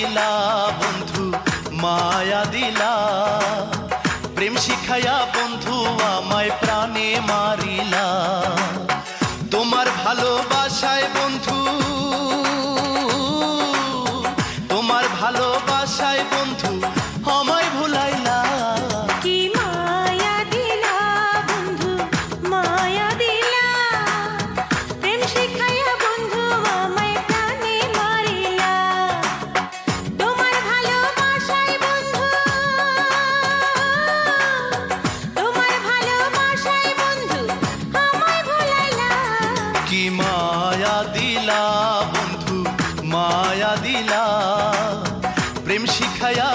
দিলা বন্ধু মায়া দিলা, প্রেম শিখাইয়া বন্ধু আমায় প্রাণে মারিলা। তোমার ভালোবাসায় বন্ধু, তোমার ভালোবাসায় বন্ধু আমায় ভুলাইলা। কি মায়া দিলা বন্ধু মায়া দিলা, প্রেম শিখাইয়া বন্ধু আমায় প্রাণে মারিলা। তোমার ভালোবাসায় বন্ধু, তোমার ভালোবাসায় বন্ধু আমায় ভুলাইলা। কি মায়া দিলা বন্ধু মায়া দিলা, প্রেম শিখাইয়া